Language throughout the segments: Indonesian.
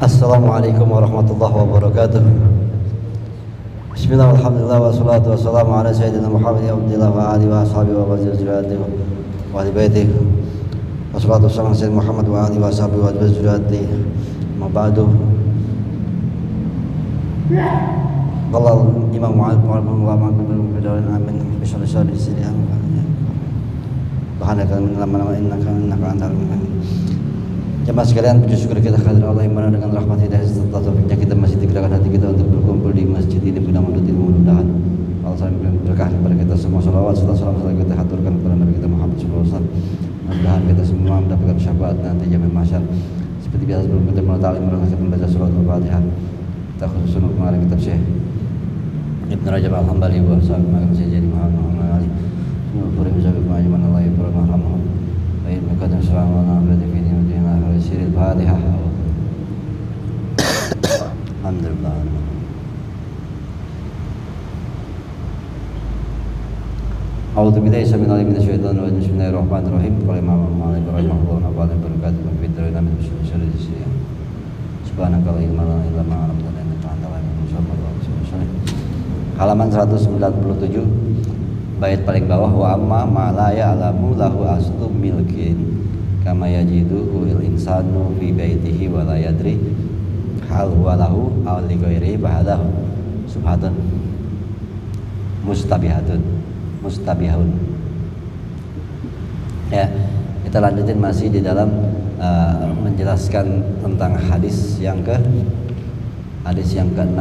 Assalamualaikum warahmatullahi wabarakatuh. Bismillah, alhamdulillah, wassalatu wassalamu ala sayyidina Muhammad wa abdillah wa alihi wa ashabihi wa zurriyyatihi wa ahli baitihi. Wassalatu wassalamu ala sayyidina Muhammad wa alihi wa ashabihi wa zurriyyatihi. Ma ba'du. Qala Imam Mu'adz rahimahullah amin bisyarri sirri bahanaka min lama innaka antal jemaah sekalian, puji syukur kita kepada Allah yang mana dengan rahmat hidayah serta taufiknya kita masih digerakkan hati kita untuk berkumpul di masjid ini guna menuntut ilmu. Mudah-mudahan Allah saling berkah kepada kita semua. Salawat serta salam selalu kita haturkan kepada Nabi kita Muhammad sallallahu alaihi wasallam. Mudah-mudahan kita semua mendapatkan syafaat nanti jamin mahsyar. Seperti biasa sebelum kita mulai ta'lim kita membaca surah Al-Fatihah. Kita khusus untuk mengarang kitab Syekh Ibn Rajab Al-Hambali wa sahabat magam Sayyidi Muhammad Ali. Nurul bizabi ma'ajiman Allah ya Qur'an rahmah. Baik mukadam sallallahu alaihi wa sallam. Siril Fatihah. Alhamdulillah. A'udzu billahi minasyaitonir rajim. Bismillahirrahmanirrahim. Qala Imam Malik rahimahullah wa ta'ala barakatuh fi dzikri min syarri dzikri. Subhanaka la ilma lana illa ma 'allamtana innaka antal alimul hakim. Halaman 197 bait paling bawah, wa amma ma la ya'lamu lahu aslu milkin kama yajiduhu il insanu fi baitihi wa la yadri hal huwa lahu aw li ghairihi ba'dahu subhatun mustabihun. Ya, kita lanjutin masih di dalam menjelaskan tentang hadis yang ke-6,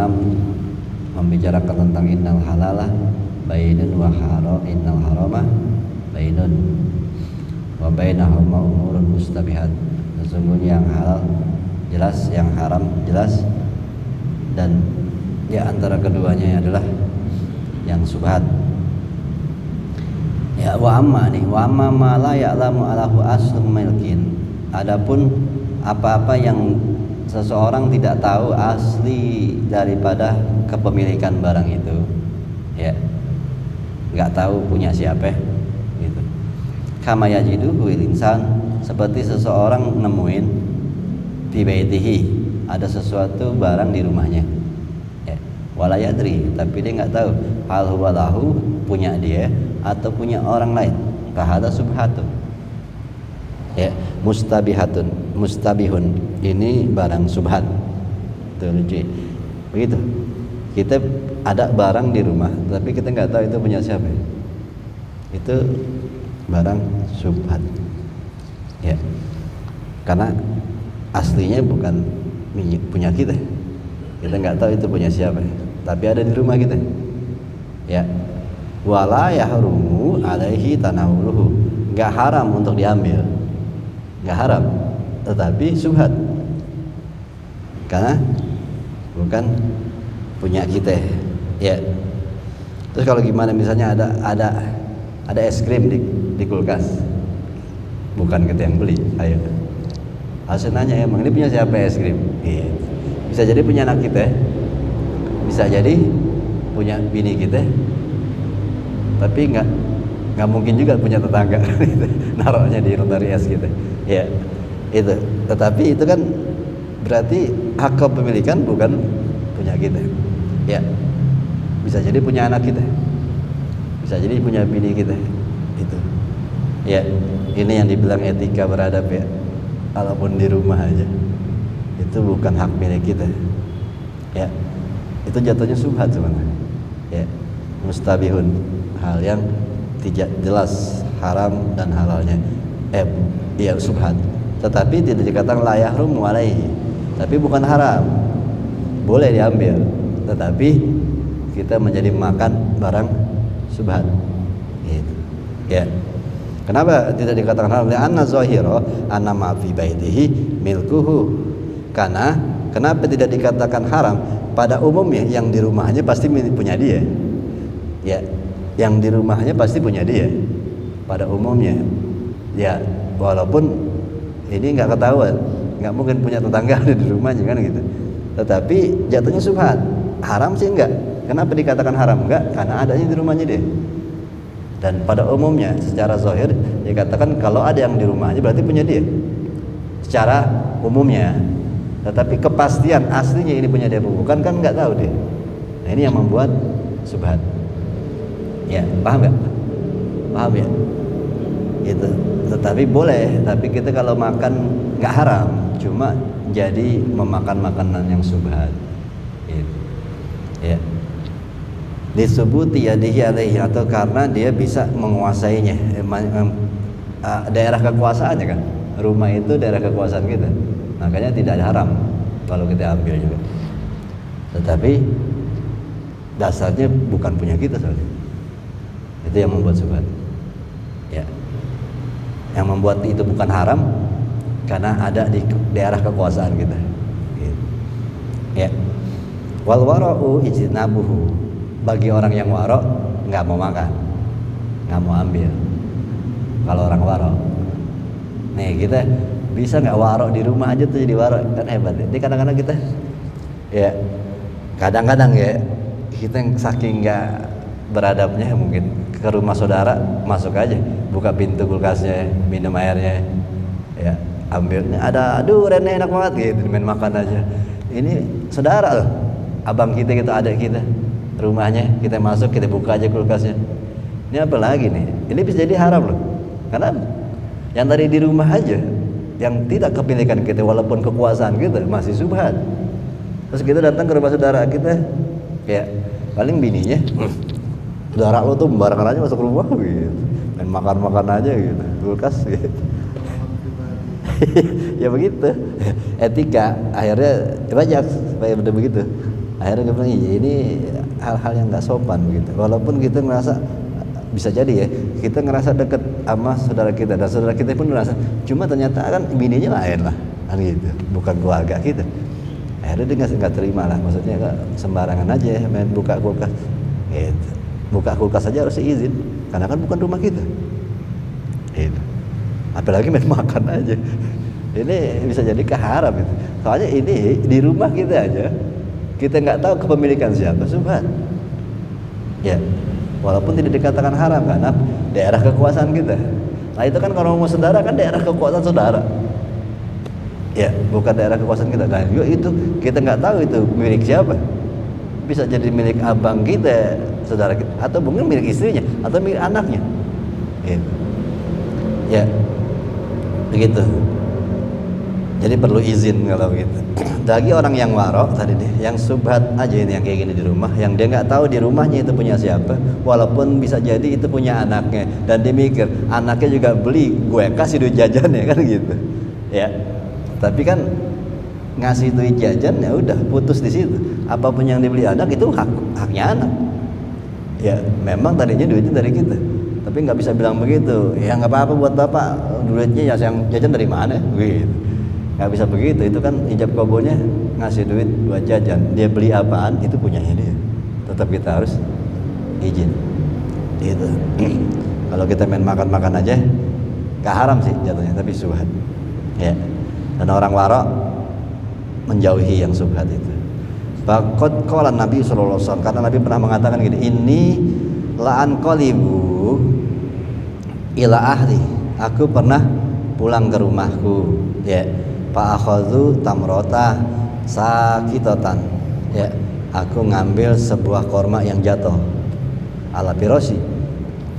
membicarakan tentang innal halala bainun wa innal harama bainun wa bainahuma umurun mustabihat. Sesungguhnya yang halal jelas, yang haram jelas, dan di antara keduanya adalah yang subhat. Ya, wa amma ma la ya'lamu alahu aslum milkin. Adapun apa-apa yang seseorang tidak tahu asli daripada kepemilikan barang itu, ya, nggak tahu punya siapa, gitu. Kama yajiduhu insan, seperti seseorang nemuin fi baitihi, ada sesuatu barang di rumahnya, ya, wala yadri, tapi dia nggak tahu hal huwa lahu, punya dia atau punya orang lain. Fahada subhatun, ya, mustabihun, ini barang subhat. Tuh lucu begitu. Kita ada barang di rumah tapi kita nggak tahu itu punya siapa, itu barang subhat, ya, karena aslinya bukan punya kita nggak tahu itu punya siapa, tapi ada di rumah kita, ya. Wala yahrumu alaihi tanawuluhu, nggak haram untuk diambil, nggak haram, tetapi subhat karena bukan punya kita, ya. Terus kalau gimana misalnya ada es krim di kulkas, bukan kita yang beli, ayo harus nanya, emang ini punya siapa es krim? Bisa jadi punya anak kita, bisa jadi punya bini kita, tapi nggak mungkin juga punya tetangga naruhnya di lemari es gitu, ya. Itu, tetapi itu kan berarti hak kepemilikan bukan punya kita, ya. Bisa jadi punya anak kita, bisa jadi punya bini kita, itu, ya. Ini yang dibilang etika beradab, ya. Walaupun di rumah aja, itu bukan hak milik kita, ya. Itu jatuhnya subhat sebenarnya, ya, mustabihun, hal yang tidak jelas haram dan halalnya, ya subhat. Tetapi tidak dikatakan la yahrum alaihi, tapi bukan haram, boleh diambil, tetapi kita menjadi makan barang subhat, gitu, ya. Kenapa tidak dikatakan haram? Anna zahira anna ma fi baitihi milkuhu. Karena kenapa tidak dikatakan haram? Pada umumnya yang di rumahnya pasti punya dia, ya. Yang di rumahnya pasti punya dia pada umumnya, ya, walaupun ini nggak ketahuan, nggak mungkin punya tetangga di rumahnya kan gitu. Tetapi jatuhnya subhat, haram sih enggak. Kenapa dikatakan haram? Enggak, karena adanya di rumahnya dia. Dan pada umumnya secara zahir dikatakan kalau ada yang di rumahnya berarti punya dia. Secara umumnya, Tetapi kepastian aslinya ini punya dia bukan kan nggak tahu dia. Nah ini yang membuat subhat. Ya, paham nggak? Paham ya? Gitu. Tetapi boleh, tapi kita kalau makan nggak haram, cuma jadi memakan makanan yang subhat. Gitu. Ya. Disubuti yadihi alaihi, atau karena dia bisa menguasainya, daerah kekuasaannya kan. Rumah itu daerah kekuasaan kita, makanya tidak ada haram kalau kita ambil juga. Tetapi dasarnya bukan punya kita soalnya. Itu yang membuat subhat. Ya. Yang membuat itu bukan haram karena ada di daerah kekuasaan kita. Gitu. Ya. Wal wara'u ijtinabuhu. Bagi orang yang warok nggak mau makan, nggak mau ambil. Kalau orang warok, nih kita bisa nggak warok di rumah aja tuh jadi warok, kan hebat. Jadi kadang-kadang kita, ya kadang-kadang ya kita saking nggak beradabnya mungkin ke rumah saudara masuk aja, buka pintu kulkasnya, minum airnya, ya ambilnya ada, aduh Rene enak banget gitu, main makan aja. Ini saudara loh, abang kita gitu, adik kita. Rumahnya kita masuk, kita buka aja kulkasnya. Ini apa lagi nih? Ini bisa jadi haram loh. Karena yang tadi di rumah aja, yang tidak kepilikan kita walaupun kekuasaan kita masih subhat. Terus kita datang ke rumah saudara kita, kayak paling bininya, saudara lo tuh sembarangan aja masuk rumah gitu, main makan-makan aja gitu, kulkas gitu. Ya begitu. Etika akhirnya banyak supaya udah begitu. Akhirnya dia bilang, iya ini hal-hal yang nggak sopan begitu. Walaupun kita ngerasa, bisa jadi ya, kita ngerasa deket sama saudara kita dan saudara kita pun ngerasa, cuma ternyata kan bininya lain lah, kan gitu, bukan keluarga kita. Akhirnya dia nggak terima lah, maksudnya nggak sembarangan aja main buka kulkas, gitu. Buka kulkas aja harus izin, karena kan bukan rumah kita. Gitu. Apalagi main makan aja. Ini bisa jadi keharam itu. Soalnya ini di rumah kita aja. Kita nggak tahu kepemilikan siapa, subhat. Ya, walaupun tidak dikatakan haram karena daerah kekuasaan kita. Nah itu kan kalau mau saudara kan daerah kekuasaan saudara. Ya, bukan daerah kekuasaan kita. Nah itu kita nggak tahu itu milik siapa. Bisa jadi milik abang kita, saudara kita, atau mungkin milik istrinya, atau milik anaknya. Gitu. Ya, begitu. Jadi perlu izin kalau gitu. Bagi orang yang warok tadi nih, yang subhat aja ini yang kayak gini di rumah, yang dia nggak tahu di rumahnya itu punya siapa, walaupun bisa jadi itu punya anaknya, dan dia mikir anaknya juga beli, gue kasih duit jajan ya kan gitu, ya. Tapi kan ngasih duit jajan ya udah putus di situ. Apapun yang dibeli anak itu haknya anak. Ya memang tadinya duitnya dari kita, tapi nggak bisa bilang begitu. Ya nggak apa-apa buat bapak, duitnya ya yang jajan dari mana, gitu. Nggak bisa begitu, itu kan ijab kabulnya ngasih duit buat jajan, dia beli apaan itu punyanya dia, tetap kita harus izin. Itu kalau kita main makan-makan aja gak haram sih jatuhnya, tapi subhat. Ya, dan orang warok menjauhi yang subhat itu. Faqad qala Nabi sallallahu alaihi wasallam, karena Nabi pernah mengatakan gini, ini la'an qalibu ila ahli, aku pernah pulang ke rumahku, ya. Fa'akhadhu tamrota sakitatan, ya, aku ngambil sebuah korma yang jatuh ala firosi,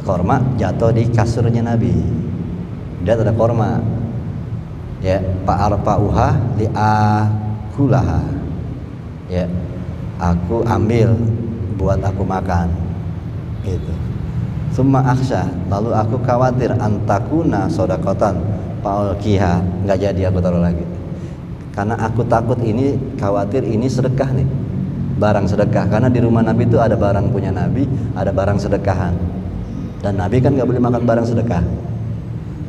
korma jatuh di kasurnya Nabi, dia ada korma, ya, fa'arfa'uha li'akulaha, ya, aku ambil buat aku makan, gitu. Summa akhsha, lalu aku khawatir antakuna sodakotan Paul Kiha, nggak jadi aku taruh lagi, karena aku takut ini, khawatir ini sedekah nih, barang sedekah, karena di rumah Nabi itu ada barang punya Nabi, ada barang sedekahan, dan Nabi kan nggak boleh makan barang sedekah,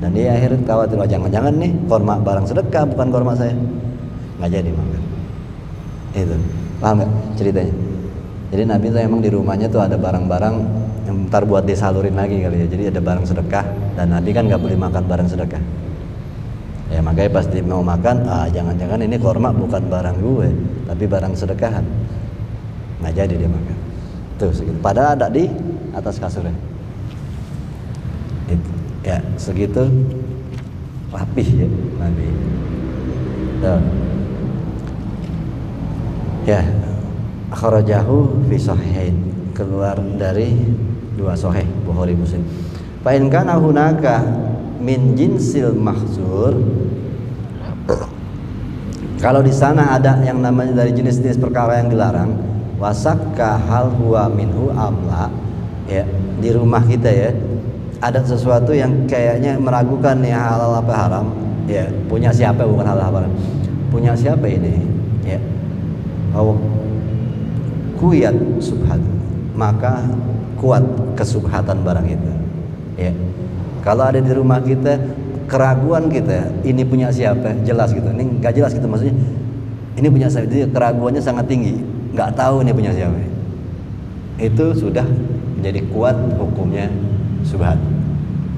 dan dia akhirnya khawatir, oh jangan-jangan nih korma barang sedekah bukan korma saya, nggak jadi makan. Itu paham nggak ceritanya? Jadi Nabi itu emang di rumahnya tuh ada barang-barang yang ntar buat disalurin lagi kali ya, jadi ada barang sedekah, dan Nabi kan nggak boleh makan barang sedekah. Ya makanya pas dia mau makan, jangan-jangan ini korma bukan barang gue, tapi barang sedekahan. Nggak jadi dia makan. Tuh segitu. Padahal ada di atas kasurnya. Itu. Ya segitu rapih ya Nabi. Tuh. Ya, kharajahu fi sahihain, keluar dari dua sahih Bukhari Muslim. Fa in kana hunaka min jinsil mahzur, kalau di sana ada yang namanya dari jenis-jenis perkara yang dilarang, wasakka hal huwa minhu amla, ya, di rumah kita ya ada sesuatu yang kayaknya meragukan nih halal apa haram, ya, punya siapa, bukan halal apa haram, punya siapa ini, ya, kuyat subhat, maka kuat kesubhatan barang itu, ya. Kalau ada di rumah kita keraguan kita, ini punya siapa, jelas gitu, ini nggak jelas gitu, maksudnya ini punya siapa, jadi keraguannya sangat tinggi, nggak tahu ini punya siapa, itu sudah menjadi kuat hukumnya subhat,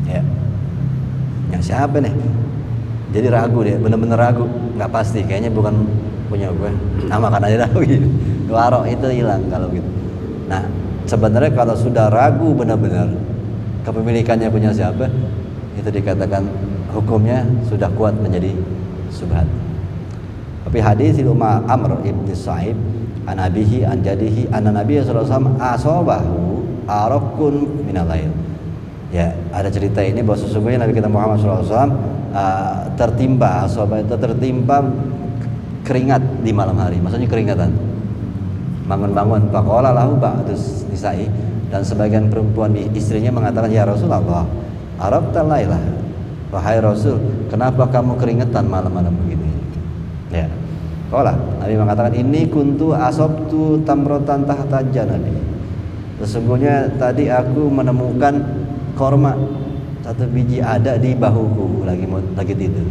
ya. Yang siapa nih, jadi ragu dia, benar-benar ragu, nggak pasti, kayaknya bukan punya gue, nama kan aja ragu gitu. Warok itu hilang kalau gitu. Nah, sebenarnya kalau sudah ragu benar-benar kepemilikannya punya siapa, itu dikatakan hukumnya sudah kuat menjadi subhat. Tapi hadis Umar Amr ibn Sa'ib an abihi an jadihi anna Nabi sallallahu alaihi wasallam asabahu arakun minal lail. Ya, ada cerita ini bahwa sesungguhnya Nabi kita Muhammad sallallahu alaihi wasallam tertimpa, asabah itu tertimpa keringat di malam hari, maksudnya keringatan. Bangun-bangun, faqala lahu ba'dus nisa'i, dan sebagian perempuan istrinya mengatakan, ya Rasulullah, arabtal lailah, wahai Rasul, kenapa kamu keringetan malam-malam begini? Ya. Qala, Nabi mengatakan, ini kuntu asabtu tamrotan tahta janabi. Sesungguhnya tadi aku menemukan korma, satu biji ada di bahuku, lagi tidur.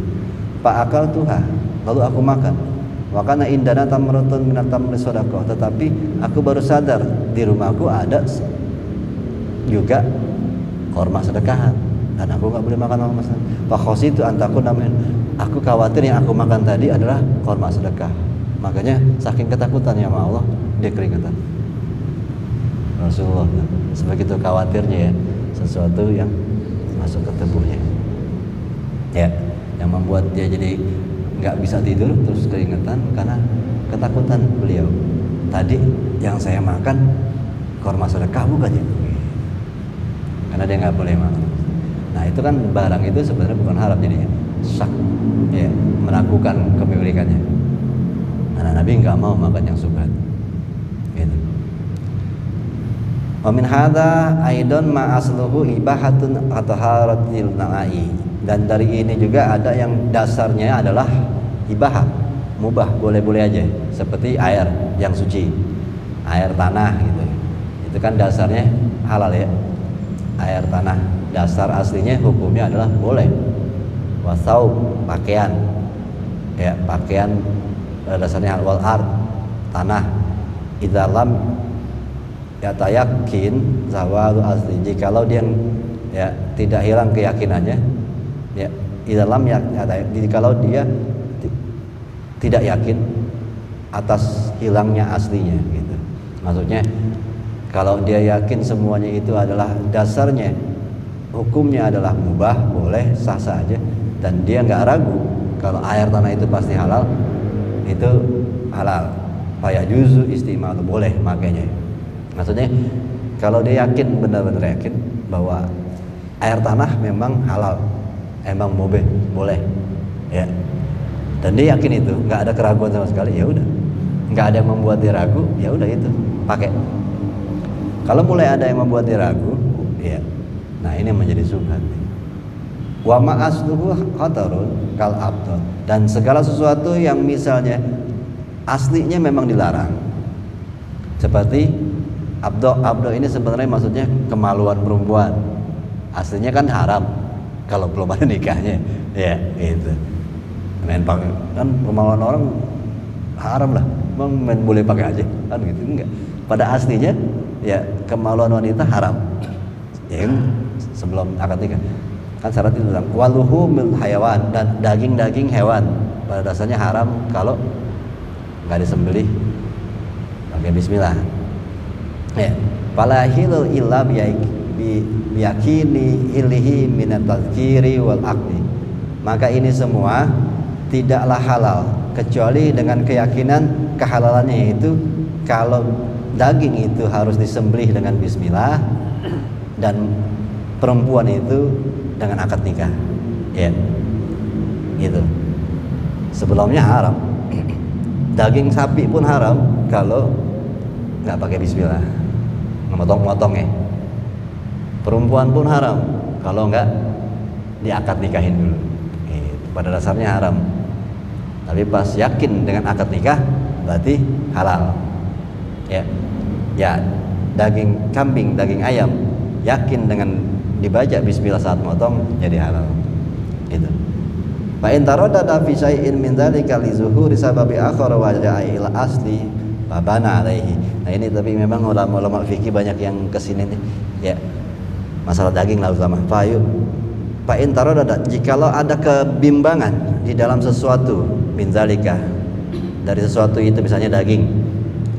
Pak akal tuha, lalu aku makan. Wa kana indana tamratun minat tamri shadaqah, tetapi aku baru sadar di rumahku ada juga korma sedekahan dan aku nggak boleh makan korma sedekah. Fa khasitu an takuna min, aku khawatir yang aku makan tadi adalah korma sedekah. Makanya saking ketakutannya sama Allah, dia keringetan. Rasulullah sebegitu khawatirnya ya sesuatu yang masuk ke tubuhnya, ya, yang membuat dia jadi nggak bisa tidur terus keringetan karena ketakutan beliau. Tadi yang saya makan korma sedekah bukan ya? Karena dia nggak boleh makan. Nah itu kan barang itu sebenarnya bukan haram jadinya, syak, ya, meragukan kepemilikannya. Karena Nabi nggak mau makan yang subhat. Gitu. Wa min hadza aidon ma asluhu ibahatun ataharatil na'i. Dan dari ini juga ada yang dasarnya adalah ibah, mubah, boleh-boleh aja, seperti air yang suci, air tanah gitu. Itu kan dasarnya halal ya. Air tanah dasar aslinya hukumnya adalah boleh. Wasau, pakaian. Ya, pakaian dasarnya wal ard, tanah. Idalam ya tayakin zawal asli. Jikalau dia ya tidak hilang keyakinannya, ya di dalam ya, kalau dia tidak yakin atas hilangnya aslinya gitu. Maksudnya kalau dia yakin semuanya itu adalah dasarnya hukumnya adalah mubah, boleh, sah-sah aja, dan dia nggak ragu kalau air tanah itu pasti halal, itu halal, faya juzu istimal, boleh makanya. Maksudnya kalau dia yakin, benar-benar yakin bahwa air tanah memang halal, emang boleh, ya, dan dia yakin itu, nggak ada keraguan sama sekali, ya udah, nggak ada yang membuat dia ragu, ya udah itu pakai. Kalau mulai ada yang membuat dia ragu, ya, nah ini menjadi subhat. Wa ma'asluhu khatarun kal abdon, dan segala sesuatu yang misalnya aslinya memang dilarang, seperti abdo ini sebenarnya maksudnya kemaluan perempuan, aslinya kan haram kalau belum ada nikahnya, ya itu. Main pakai kan kemaluan orang haram lah, main boleh pakai aja kan gitu, enggak. Pada aslinya ya kemaluan wanita haram. Ya sebelum akad nikah. Kan syarat itu bilang waluhumul hayawan, dan daging-daging hewan pada dasarnya haram kalau enggak disembelih pakai bismillah. Ya, fala hilul illa biyakini ilihi minat tazkiri wal aqli. Maka ini semua tidaklah halal kecuali dengan keyakinan kehalalannya, yaitu kalau daging itu harus disembelih dengan bismillah dan perempuan itu dengan akad nikah, ya, gitu. Sebelumnya haram. Daging sapi pun haram kalau nggak pakai bismillah, memotong-motong ya. Perempuan pun haram kalau nggak diakad nikahin dulu. Pada dasarnya haram. Tapi pas yakin dengan akad nikah berarti halal. Ya, daging kambing, daging ayam, yakin dengan dibaca bismillah saat motong jadi halal. Itu. Fa in taraddada fi syai'in min dzalika li zuhuri sababi akhar wa ja'il asli babana alaihi. Nah ini tapi memang ulama-ulama fikih banyak yang kesini nih. Ya. Masalah daging lah utama. Fa in taraddada, jikalau ada kebimbangan di dalam sesuatu min dzalika, dari sesuatu itu misalnya daging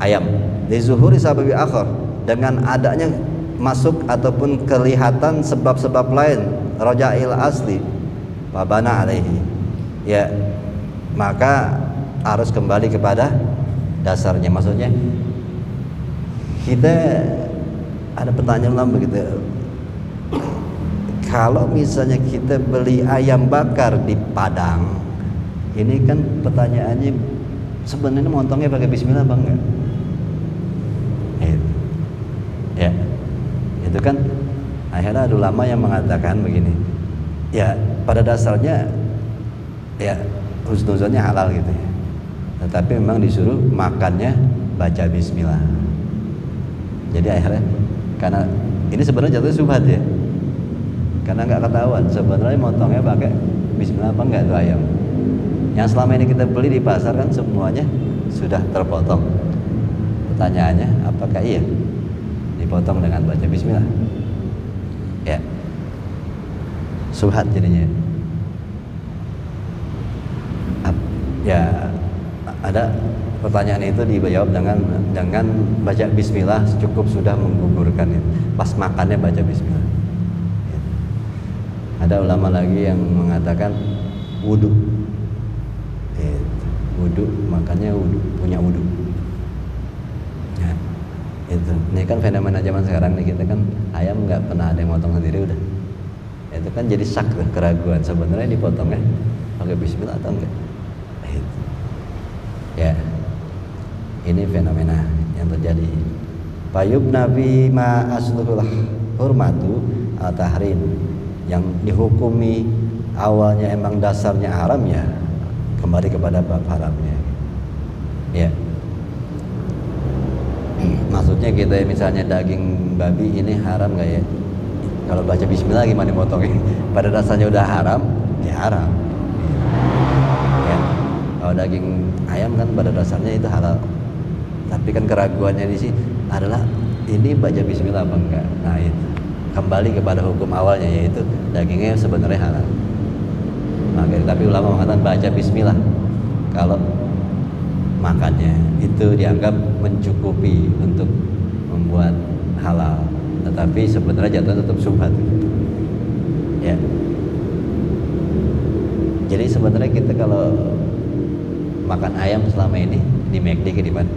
ayam, li zuhuri sababi akhar, dengan adanya masuk ataupun kelihatan sebab-sebab lain, raja'il asli babana alaihi, ya, maka harus kembali kepada dasarnya. Maksudnya kita ada pertanyaan lama begitu, kalau misalnya kita beli ayam bakar di Padang, ini kan pertanyaannya sebenarnya motongnya pakai bismillah apa enggak? Ya, itu kan akhirnya ada ulama yang mengatakan begini, ya pada dasarnya ya husnuzonnya halal gitu ya, tetapi memang disuruh makannya baca bismillah. Jadi akhirnya, karena ini sebenarnya jatuhnya subhat ya, karena nggak ketahuan sebenarnya motongnya pakai bismillah apa enggak tuh ayam. Yang selama ini kita beli di pasar kan semuanya sudah terpotong. Pertanyaannya, apakah iya dipotong dengan baca bismillah? Ya, subhat jadinya. Ya, ada pertanyaan itu dijawab dengan baca bismillah cukup sudah menggugurkan itu. Pas makannya baca bismillah. Ada ulama lagi yang mengatakan wudu, wudu makannya wudu, punya wudu. Ya, itu. Ini kan fenomena zaman sekarang nih, kita kan ayam nggak pernah ada yang motong sendiri udah. Itu kan jadi syak tuh, keraguan sebenarnya dipotongnya pakai bismillah atau enggak. Itu. Ya, ini fenomena yang terjadi. Payub nabi ma asluhul hurmatu al-tahrim, yang dihukumi awalnya emang dasarnya haram, ya kembali kepada bab haramnya. Ya, maksudnya kita misalnya daging babi ini haram nggak ya? Kalau baca bismillah gimana motongnya? Pada dasarnya udah haram, ya haram. Ya. Kalau daging ayam kan pada dasarnya itu halal. Tapi kan keraguannya di sini adalah ini baca bismillah apa enggak? Nah itu kembali kepada hukum awalnya, yaitu dagingnya sebenarnya halal. Maka tapi ulama mengatakan baca bismillah kalau makannya, itu dianggap mencukupi untuk membuat halal. Tetapi sebenarnya jatuh tetap subhat. Ya. Jadi sebenarnya kita kalau makan ayam selama ini di McD ke di mana?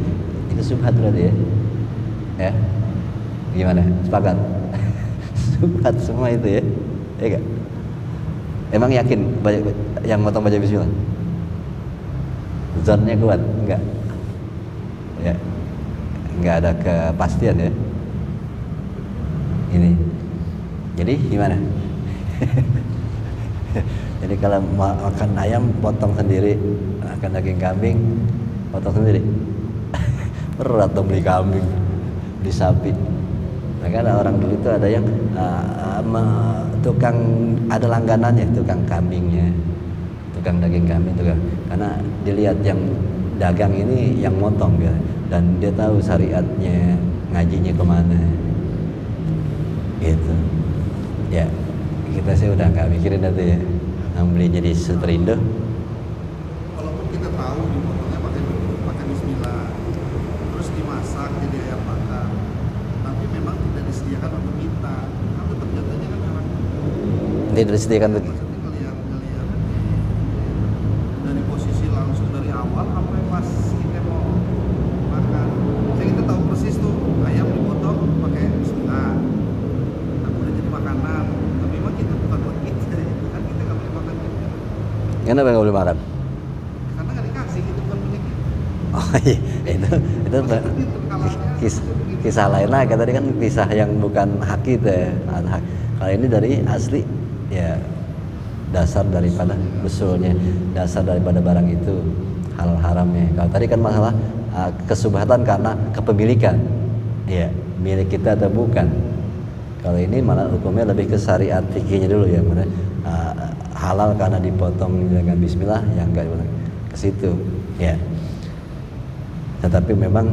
Itu subhat berarti ya. Ya. Gimana? Sepakat? Subhat semua itu ya. Ya enggak? Emang yakin yang motong baca bismillah? Zonnya kuat? Enggak? Ya. Enggak ada kepastian ya. Ini. Jadi gimana? Jadi kalau makan ayam potong sendiri, makan daging kambing potong sendiri. Berat dong beli kambing, beli sapi. Maka ada orang dulu itu ada yang tukang, ada langganannya, tukang kambingnya, tukang daging kambing, karena dilihat yang dagang ini yang motong ya, dan dia tahu syariatnya, ngajinya kemana, gitu. Ya, kita sih udah nggak mikirin itu ya, beli jadi seterindo. Walaupun kita tahu dipotongnya pakai bismillah, terus dimasak jadi ayam bakar, tapi memang tidak disediakan untuk kita. Tapi ternyatanya kan orang tidak disediakan untuk ngelihat dari posisi langsung dari awal Kenapa nggak boleh makan? Karena nggak dikasih, itu bukan punya kita. Oh iya, itu kisah lain lagi. Tadi kan kisah yang bukan hak kita ya. Kalau ini dari asli ya, dasar daripada usulnya, dasar daripada barang itu halal haramnya. Kalau tadi kan masalah kesubhatan karena kepemilikan, ya milik kita atau bukan. Kalau ini malah hukumnya lebih ke syariat fikihnya dulu ya, mana halal karena dipotong dengan bismillah, yang enggak ke situ ya. Tetapi memang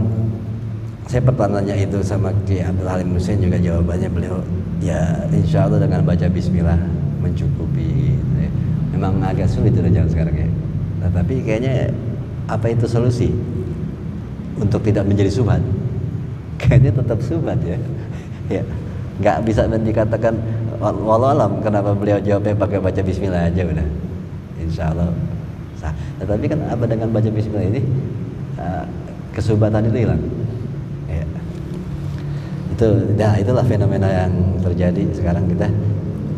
saya pertanyaan itu sama Ki Abdul Halim Hussein juga, jawabannya beliau ya insya Allah dengan baca bismillah mencukupi gitu ya. Memang agak sulit itu zaman sekarang ya, tetapi kayaknya apa itu solusi untuk tidak menjadi subhat? Kayaknya tetap subhat ya. Ya, nggak bisa dikatakan walau alam kenapa beliau jawabnya pakai baca bismillah aja udah, insya Allah sah. Tetapi kan apa dengan baca bismillah ini kesubhatan itu hilang. Ya. Itulah fenomena yang terjadi sekarang. Kita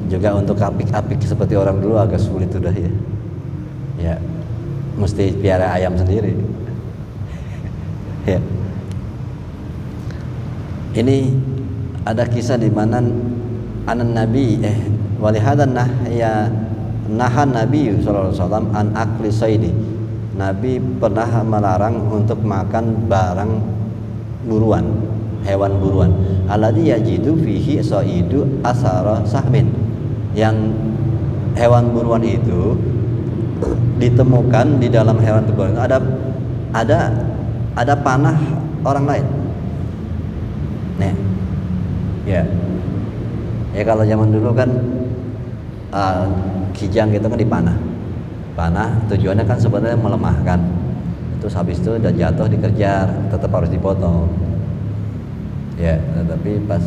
juga untuk apik-apik seperti orang dulu agak sulit udah ya. Ya, mesti piara ayam sendiri. Ya. Ini ada kisah di mana Nabi walihadan nahan Nabi sallallahu alaihi wasallam an akli saidi. Nabi pernah melarang untuk makan barang buruan, hewan buruan. Alladzi yajidu fihi saidu asara sahmin. Yang hewan buruan itu ditemukan di dalam hewan buruan ada panah orang lain. Nih. Ya. Ya kalau zaman dulu kan kijang gitu kan dipanah. Panah tujuannya kan sebenarnya melemahkan. Terus habis itu udah jatuh dikejar, tetap harus dipotong. Ya, tetapi pas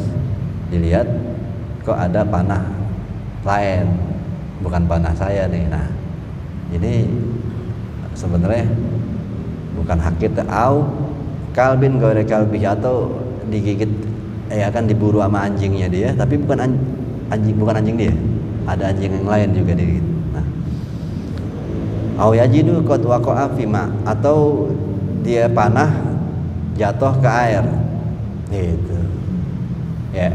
dilihat kok ada panah lain, bukan panah saya nih. Nah, ini sebenarnya bukan hak kita. Au kalbin gore kalbi, atau digigit akan diburu sama anjingnya dia, tapi bukan anjing dia, ada anjing yang lain juga digigit. Nah, au yajidu qad waqa'a fima, atau dia panah jatuh ke air gitu ya.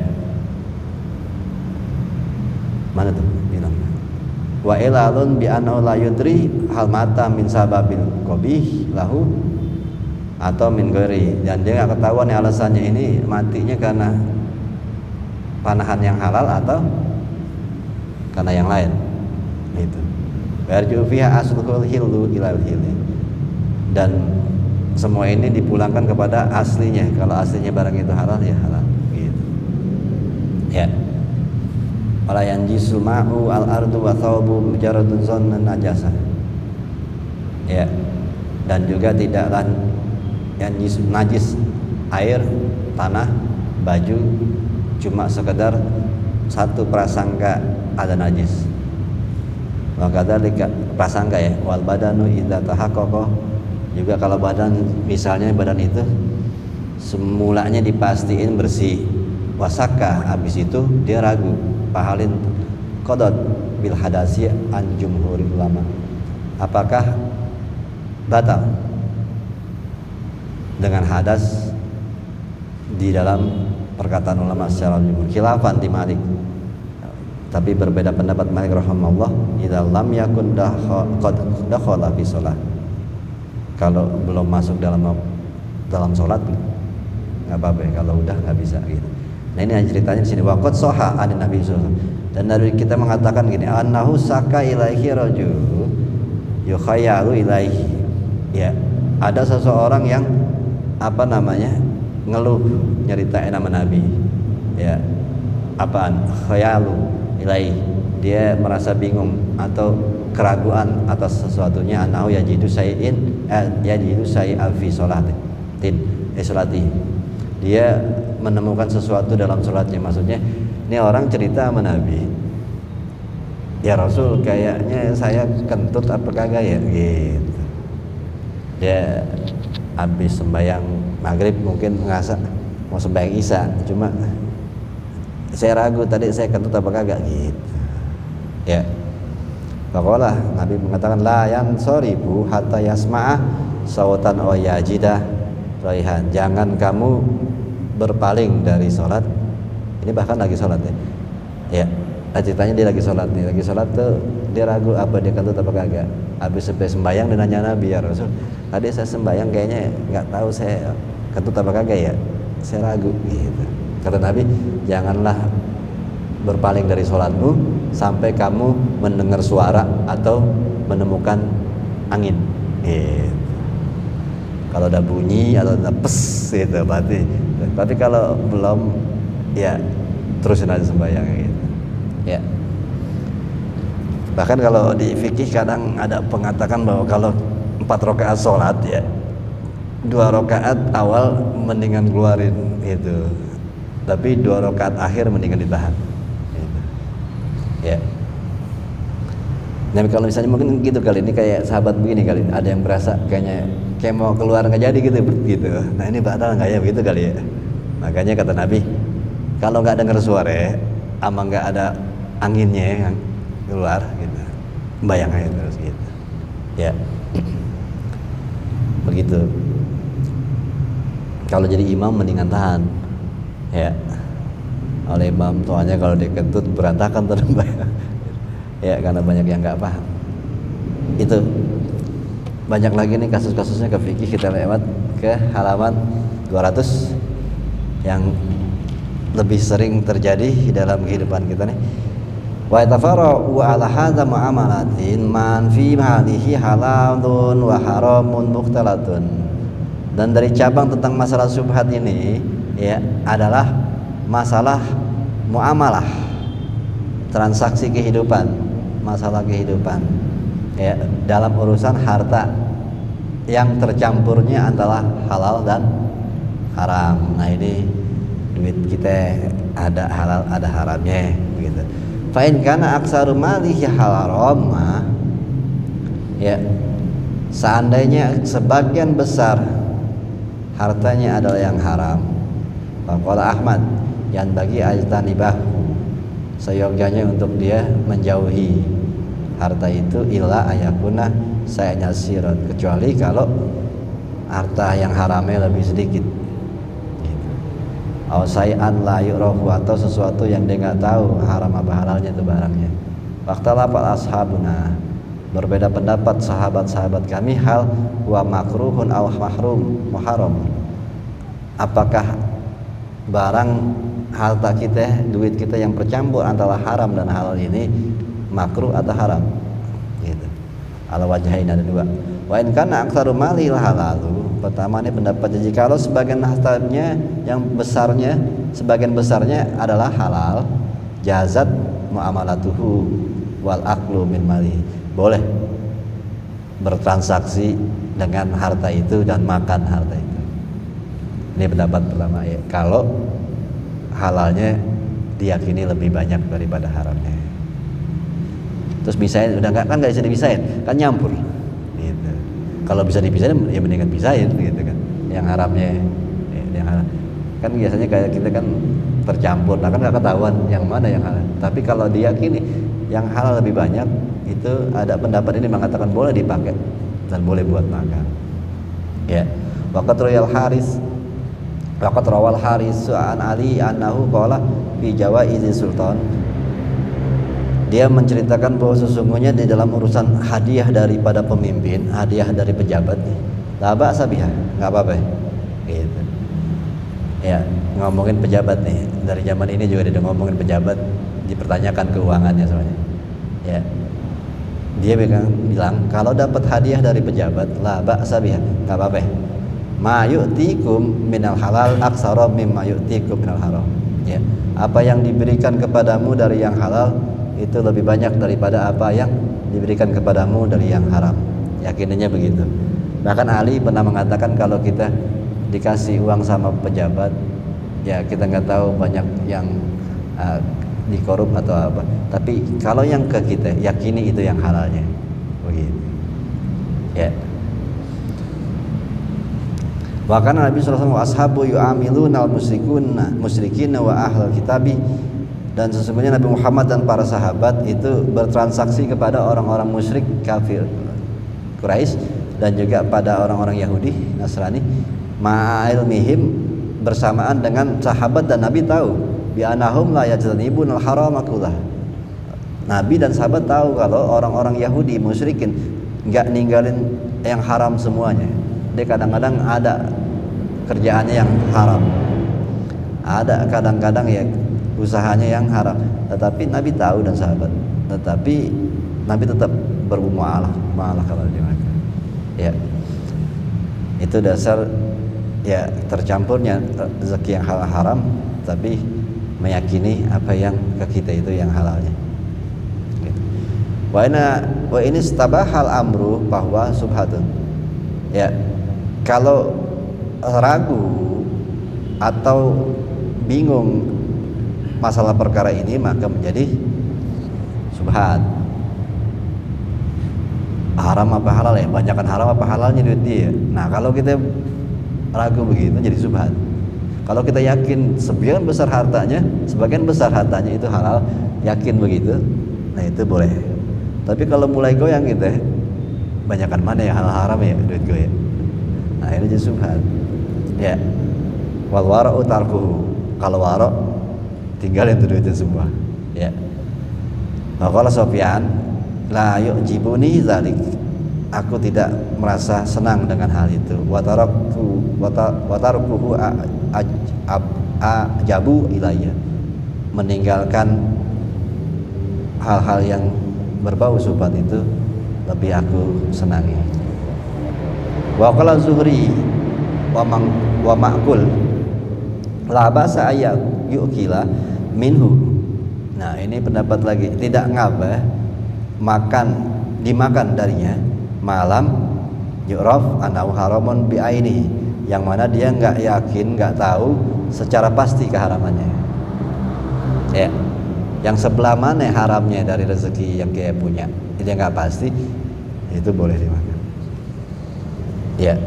Mana tuh bilang wa ilalun bi annahu la yudri hal mata min sababil qabih lahu atau min ghairi, dan dia nggak ketahuan ya alasannya ini matinya karena panahan yang halal atau karena yang lain itu. Warju fiha aslul hillu ilal hilli, dan semua ini dipulangkan kepada aslinya. Kalau aslinya barang itu halal ya halal gitu ya. Wala yanjisul ma'u al-ardu wa thawbu mujarradun zannan najasa ya. Dan juga tidaklah najis air, tanah, baju cuma sekedar satu prasangka ada najis. Maka dari prasangka ya, wal badanu idza tahaqqaqa, juga kalau misalnya badan itu semulanya dipastiin bersih, wasaka habis itu dia ragu, pahalin qadad bil hadasi an jumhuril ulama, apakah batal dengan hadas di dalam perkataan ulama secara jumhur. Khilafan di Malik, tapi berbeda pendapat Malik rahimahullah, idza lam yakun qad dakhala fi shalah, kalau belum masuk dalam sholat nggak apa-apa, kalau udah nggak bisa gitu. Nah ini ceritanya di sini, waqad soha an Nabi sallallahu alaihi wasallam, dan dari kita mengatakan gini, annahu saka ilaihi rajul yukhayalu ilaihi, ya ada seseorang yang ngeluh nyeritain nama Nabi ya, apaan khayalu ilaihi, dia merasa bingung atau keraguan atas sesuatunya, annahu yajidu sayyi'an fi sholatin salati, dia menemukan sesuatu dalam sholatnya. Maksudnya ini orang cerita sama Nabi, ya Rasul kayaknya saya kentut apa kagak ya gitu. Dia habis sembahyang maghrib mungkin ngerasa mau sembahyang isya, cuma saya ragu tadi saya kentut apa kagak gitu ya. Faqala, Nabi mengatakan la yansorifu hatta yasma'a sautan aw yajidah raihan. Jangan kamu berpaling dari sholat. Ini bahkan lagi sholat ya. Ceritanya dia lagi sholat nih, lagi sholat tuh dia ragu apa dia kentut apa kagak. Habis sampai sembayang dia nanya Nabi, ya Rasul, tadi saya sembayang kayaknya nggak tahu saya kentut apa kagak ya, saya ragu gitu. Kata Nabi, janganlah berpaling dari sholatmu sampai kamu mendengar suara atau menemukan angin gitu. Kalau ada bunyi atau ada pes gitu berarti. Tapi kalau belum ya terusin aja sembahyang gitu. Ya. Bahkan kalau di fikih kadang ada pengatakan bahwa kalau 4 rakaat sholat ya 2 rakaat awal mendingan keluarin gitu. Tapi 2 rakaat akhir mendingan ditahan. Gitu. Ya. Nah kalau misalnya mungkin gitu kali ini kayak sahabat begini kali, ada yang berasa kayaknya kayak mau keluar nggak jadi gitu. Nah ini batal nggak ya begitu kali ya. Makanya kata Nabi, kalau nggak dengar suara, ama nggak ada anginnya yang keluar gitu, bayang aja terus gitu. Ya, begitu. Kalau jadi imam mendingan tahan. Ya, oleh imam soalnya kalau dikentut berantakan terus ya karena banyak yang nggak paham. Itu banyak lagi nih kasus-kasusnya ke fikih, kita lewat ke halaman 200 yang lebih sering terjadi dalam kehidupan kita nih. Wa tafarra'u ala hadza muamalatin man fi malihi halalun wa haramun mukhtalatun. Dan dari cabang tentang masalah syubhat ini ya adalah masalah muamalah, transaksi kehidupan, masalah kehidupan ya dalam urusan harta yang tercampurnya antara halal dan haram. Nah ini duit kita ada halal ada haramnya begitu. Fa in kana aksaru malihi haram, ya seandainya sebagian besar hartanya adalah yang haram, faqala Ahmad yang bagi ajtanibahu, seyogyanya untuk dia menjauhi harta itu illa ayakuna sayanya sirat, kecuali kalau harta yang haramnya lebih sedikit gitu. Aw say'an la yu'rafu, atau sesuatu yang dia nggak tahu haram apa halalnya itu barangnya. Waqtalafal ashabuna, berbeda pendapat sahabat-sahabat kami hal wa makruhun aw muharram, apakah barang harta kita, duit kita yang bercampur antara haram dan halal ini makruh atau haram gitu. Ala wajhain ada dua. Wa in kana aktsaru malil halalu, pertama ini pendapatnya jikalau sebagian hartanya yang besarnya, sebagian besarnya adalah halal, jazat muamalatuhu wal aqlu min mali, boleh bertransaksi dengan harta itu dan makan harta itu. Ini pendapat pertama ya, kalau halalnya diyakini lebih banyak daripada haramnya. Terus bisain udah nggak bisa dibisain, kan nyampur gitu. Kalau bisa dipisahin ya mendingan pisahin gitu kan. Yang haramnya ya, yang haram kan biasanya kayak kita kan tercampur, nah kan nggak ketahuan yang mana yang halal. Tapi kalau diyakini yang halal lebih banyak, itu ada pendapat ini mengatakan boleh dipakai dan boleh buat makan ya. Waqat rawal Haris an Ali annahu qala fi jawaizi sultan, dia menceritakan bahwa sesungguhnya di dalam urusan hadiah daripada pemimpin, hadiah dari pejabat, la ba'sa biha, enggak apa-apa gitu. Ya, ngomongin pejabat nih, dari zaman ini juga dia ngomongin pejabat, dipertanyakan keuangannya soalnya. Ya. Dia bilang kalau dapat hadiah dari pejabat, la ba'sa biha, enggak apa-apa. Ma yu'tikum minal halal aksara mimma yu'tikum minal haram. Ya. Apa yang diberikan kepadamu dari yang halal itu lebih banyak daripada apa yang diberikan kepadamu dari yang haram. Yakinannya begitu. Bahkan Ali pernah mengatakan kalau kita dikasih uang sama pejabat, ya kita nggak tahu banyak yang dikorup atau apa. Tapi kalau yang ke kita, yakini itu yang halalnya. Begitu. Ya. Bahkan Nabi SAW ashabu yu'amiluna al-musyrikina wa ahlul kitabi Dan sesungguhnya Nabi Muhammad dan para sahabat itu bertransaksi kepada orang-orang musyrik kafir Quraisy dan juga pada orang-orang Yahudi Nasrani ma'ilmihim, bersamaan dengan sahabat dan Nabi tahu bi anahum la yajtanibun al-harama kullah. Nabi dan sahabat tahu kalau orang-orang Yahudi musyrikin enggak ninggalin yang haram semuanya. Dia kadang-kadang ada kerjaannya yang haram, ada kadang-kadang ya usahanya yang haram, tetapi Nabi tahu dan sahabat, tetapi Nabi tetap bermuamalah kalau dia makan. Ya, itu dasar ya tercampurnya rezeki yang halal haram, tapi meyakini apa yang ke kita itu yang halalnya. Wa ini stabahal amru bahwa subhatun. Ya, kalau ragu atau bingung masalah perkara ini maka menjadi subhat. Haram apa halal ya? Banyakan haram apa halalnya duit dia. Nah, kalau kita ragu begitu jadi subhat. Kalau kita yakin sebagian besar hartanya itu halal, yakin begitu, nah itu boleh. Tapi kalau mulai goyang gitu, banyakan mana ya halal haram ya duit gue ya. Nah, ini jadi subhat. Ya. Wal wara'u tarkuhu. Kalau wara' tinggalin tuh duitnya semua. Ya. Maka Sofyan la yu'jibuni zalik. Aku tidak merasa senang dengan hal itu. Wa taraktuhu ajabu ilayya. Meninggalkan hal-hal yang berbau subhat itu lebih aku senangi. Wa qala Zuhri wa ma'kul la basa ayat yu'kila minhu. Nah, ini pendapat lagi, tidak ngabah dimakan darinya malam yu'raf anau haramun bi'aini, yang mana dia enggak yakin, enggak tahu secara pasti keharamannya. Ya. Yang sebelah mana haramnya dari rezeki yang dia punya, itu enggak pasti, itu boleh dimakan. Ya.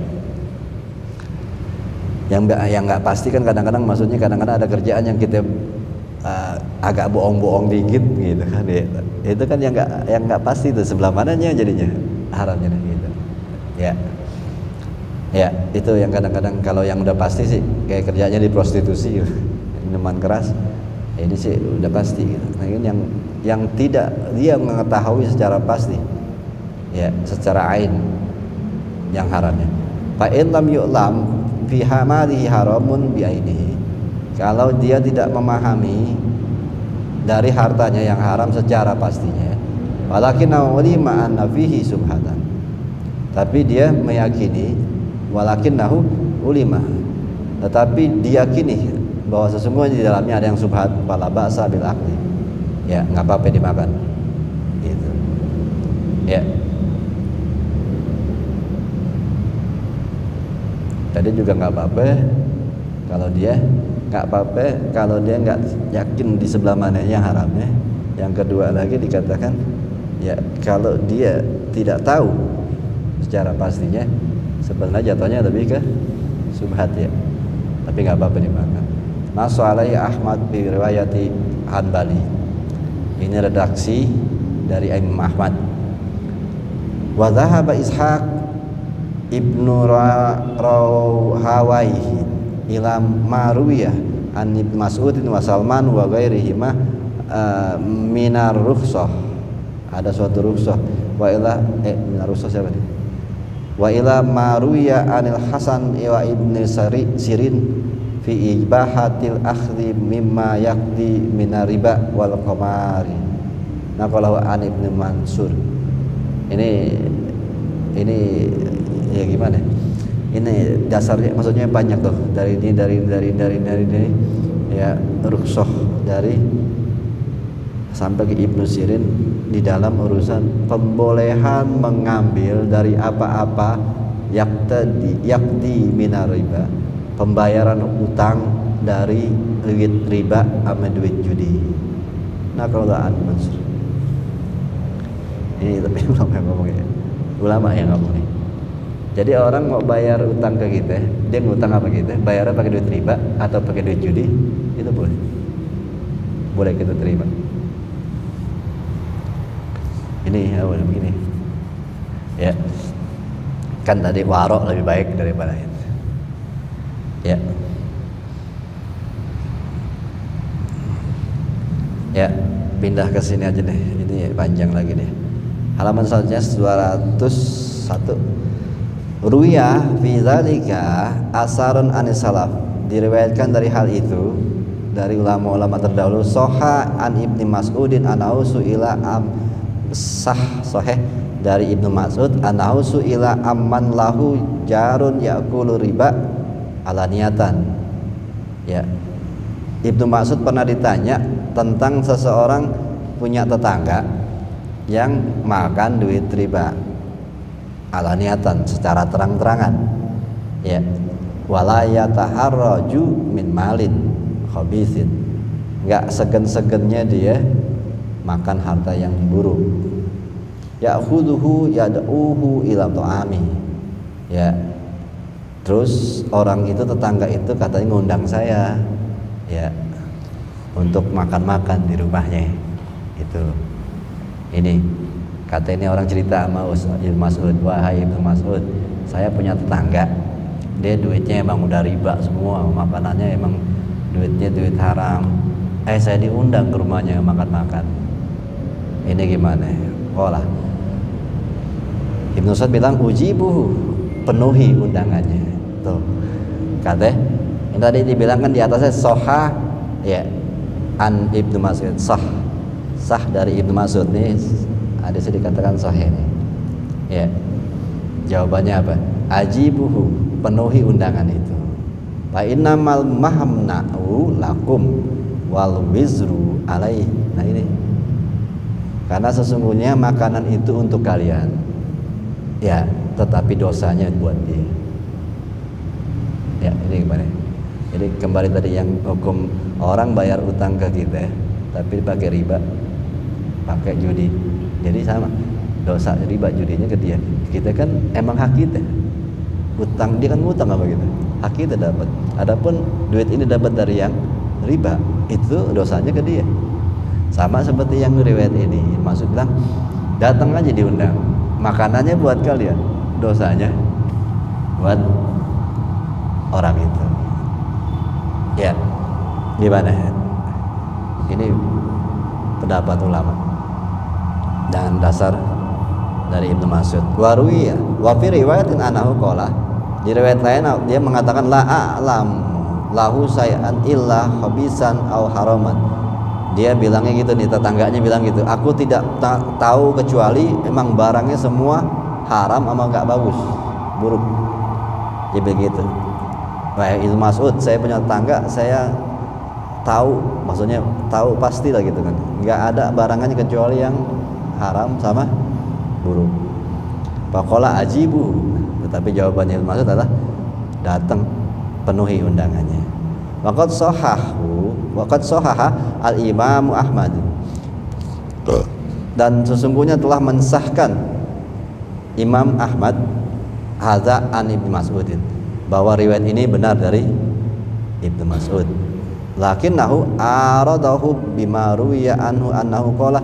Yang nggak pasti kan kadang-kadang, maksudnya kadang-kadang ada kerjaan yang kita agak bohong-bohong dikit gitu kan ya. Itu kan yang nggak pasti, itu sebelah mananya jadinya haramnya gitu. Ya itu yang kadang-kadang. Kalau yang udah pasti sih kayak kerjanya di prostitusi, minuman keras, ya ini sih udah pasti gitu. Nah, ini yang tidak dia mengetahui secara pasti, ya secara ain yang haramnya. Fa in lam yu'lam fi hamalihi haramun bi'ainihi. Kalau dia tidak memahami dari hartanya yang haram secara pastinya, walakinnahu ulima anna fihi subhatan. Tapi dia meyakini, walakinnahu ulima, tetapi diyakini bahwa sesungguhnya di dalamnya ada yang subhat, fala ba'sa bil akli. Ya, enggak apa-apa dimakan. Gitu. Ya. Tadi juga nggak apa-apa kalau dia nggak yakin di sebelah mana yang haramnya. Yang kedua lagi dikatakan ya kalau dia tidak tahu secara pastinya, sebenarnya jatuhnya lebih ke subhat ya, tapi nggak apa-apa dimakan. Nasu alaihi Ahmad bi riwayati Hanbali. Ini redaksi dari Imam Ahmad. Wa dhahaba Ishaq Ibnu Rawhawaihi ila Marwiyah an Ibnu Mas'udin wa Salman wa ghairihima minar rukhsah. Ada suatu rukhsah wa ila minar rukhsah siapa ini? Wa ila Marwiyah anil Hasan wa Ibnu Sirin fi ibahatil akhdhi mimma yaqdi minar riba wal qamari. Naqalahu an Ibnu Mansur. Ini ya gimana? Ini dasarnya, maksudnya banyak tuh dari ya rukhsah dari sampai ke Ibnu Sirin di dalam urusan pembolehan mengambil dari apa-apa yakdi minar riba, pembayaran utang dari duit riba sama duit judi. Nah, kalau an Mansur ini tapi ulama yang ngomong ya, ulama yang ngomong nih. Jadi orang mau bayar utang ke kita, dia ngutang apa kita, bayarnya pakai duit riba atau pakai duit judi, itu boleh. boleh kita terima. Ini begini ya, kan tadi warok lebih baik daripada itu ya. Ya, pindah ke sini aja deh, ini panjang lagi deh. Halaman selanjutnya 201. Ruya fi dzalika asarun anis salaf, diriwayatkan dari hal itu dari ulama-ulama terdahulu. Soha an Ibni Mas'udin anahu su'ila sahih dari Ibnu Mas'ud anahu su'ila amman lahu jarun ya'kulu riba alaniyatan. Ya, Ibnu Mas'ud pernah ditanya tentang seseorang punya tetangga yang makan duit riba alaniatan, secara terang-terangan ya, wala yataharraju min malin khabisin, enggak segan-segannya dia makan harta yang buruk. Ya'khudhuhu yad'uhu ila ta'ami ya, terus orang itu, tetangga itu katanya ngundang saya ya untuk makan-makan di rumahnya itu. Ini kata ini orang cerita sama Ibnu Mas'ud, wahai Ibnu Mas'ud, saya punya tetangga, dia duitnya emang udah riba semua, makanannya emang duitnya duit haram. Saya diundang ke rumahnya makan-makan. Ini gimana? Olah. Ibnu Mas'ud bilang ujibuhu, penuhi undangannya. Tuh. Kata ini tadi dibilang kan di atasnya soha ya, an Ibnu Mas'ud, sah dari Ibnu Mas'ud nih, ada sih dikatakan sahih nih. Ya. Jawabannya apa? Ajibuhu, penuhi undangan itu. Fa innamal mahmna'u lakum wal wizru alaih. Nah ini. Karena sesungguhnya makanan itu untuk kalian. Ya, tetapi dosanya buat dia. Ya, ini gimana? Jadi kembali tadi yang hukum orang bayar utang ke kita tapi pakai riba, pakai judi. Jadi sama, dosa riba judinya ke dia. Kita kan emang hak kita. Utang dia kan ngutang apa gitu. Hak kita dapat. Adapun duit ini dapat dari yang riba, itu dosanya ke dia. Sama seperti yang riwayat ini, maksud bilang datang aja diundang. Makanannya buat kalian, dosanya buat orang itu. Ya. Gimana? Ini pendapat ulama dan dasar dari Ibnu Mas'ud. Waruya wa fi riwayatin anahu qala, di riwayat lain dia mengatakan la a'lam lahu say'an illa khabisan aw haraman. Dia bilangnya gitu nih, tetangganya bilang gitu, aku tidak tahu kecuali emang barangnya semua haram sama enggak bagus, buruk. Dia begitu. Wah, Ibnu Mas'ud, saya punya tetangga, saya tahu, maksudnya tahu pasti lah gitu kan, nggak ada barangannya kecuali yang haram sama buruk. Faqala ajibu, tetapi jawabannya Ibnu Mas'ud adalah datang, penuhi undangannya. Waqad sahaha al-Imam Ahmad, dan sesungguhnya telah mensahkan Imam Ahmad hadza an Ibnu Mas'udin, bahwa riwayat ini benar dari Ibnu Mas'ud. Lakinnahu aradahu bima ruwiya anhu annahu qala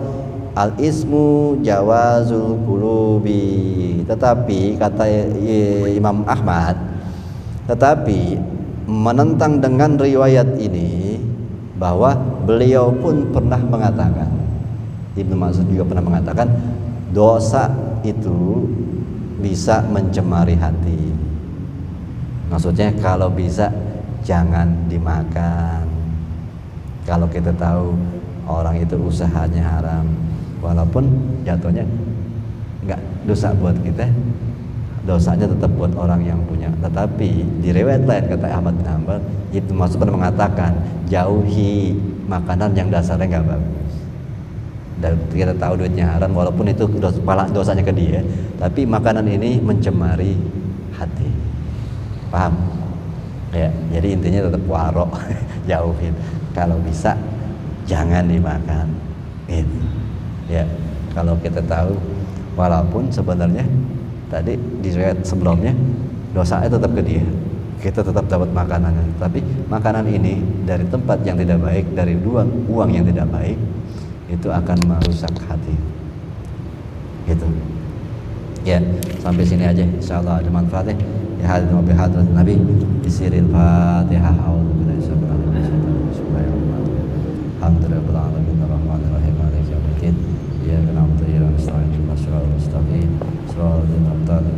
al-ismu jawazul qulubi. Tetapi kata Imam Ahmad, tetapi menentang dengan riwayat ini bahwa beliau pun pernah mengatakan, Ibnu Mas'ud juga pernah mengatakan, dosa itu bisa mencemari hati. Maksudnya kalau bisa jangan dimakan. Kalau kita tahu orang itu usahanya haram, walaupun jatuhnya enggak dosa buat kita, dosanya tetap buat orang yang punya. Tetapi di riwayat lain kata Ahmad bin Hanbal, itu Mas'ud pernah mengatakan jauhi makanan yang dasarnya enggak bagus. Dan kita tahu duitnya haram, walaupun itu dosanya ke dia, tapi makanan ini mencemari hati. Paham? Ya, jadi intinya tetap warok, jauhin. Kalau bisa jangan dimakan. Gitu. Ya, kalau kita tahu, walaupun sebenarnya tadi di riwayat sebelumnya dosanya tetap ke dia. kita tetap dapat makanannya. Tapi makanan ini dari tempat yang tidak baik, dari uang yang tidak baik, itu akan merusak hati. Gitu. Ya, sampai sini aja. Insyaallah ada manfaatnya. Ya hadirin wa bihadrat Nabi bisiril Fatihah. A'udzubillahi minasyaitonir rajim. Bismillahirrahmanirrahim. Alhamdulillahirabbil alamin arrahmanir rahim maliki yaumiddin. Iyyaka na'budu wa iyyaka nasta'in ihdinas siratal mustaqim. Siratal ladzina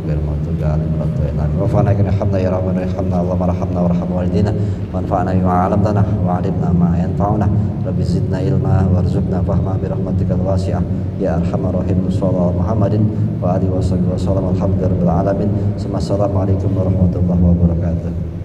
ghairil maghdubi 'alaihim waladdallin. Rabbana lakal hamdu ya rabbana irhamna Allahumma arhamna warham walidina wanfa'na bima 'allamtana wa 'allimna ma yanfa'una. Rabbi zidna ilma warzuqna fahma bi rahmatikal wasi'ah ya arhamar rahim. Sallallahu Muhammadin wa alihi wasallam. Alhamdulillahirabbil alamin. Assalamualaikum warahmatullahi wabarakatuh.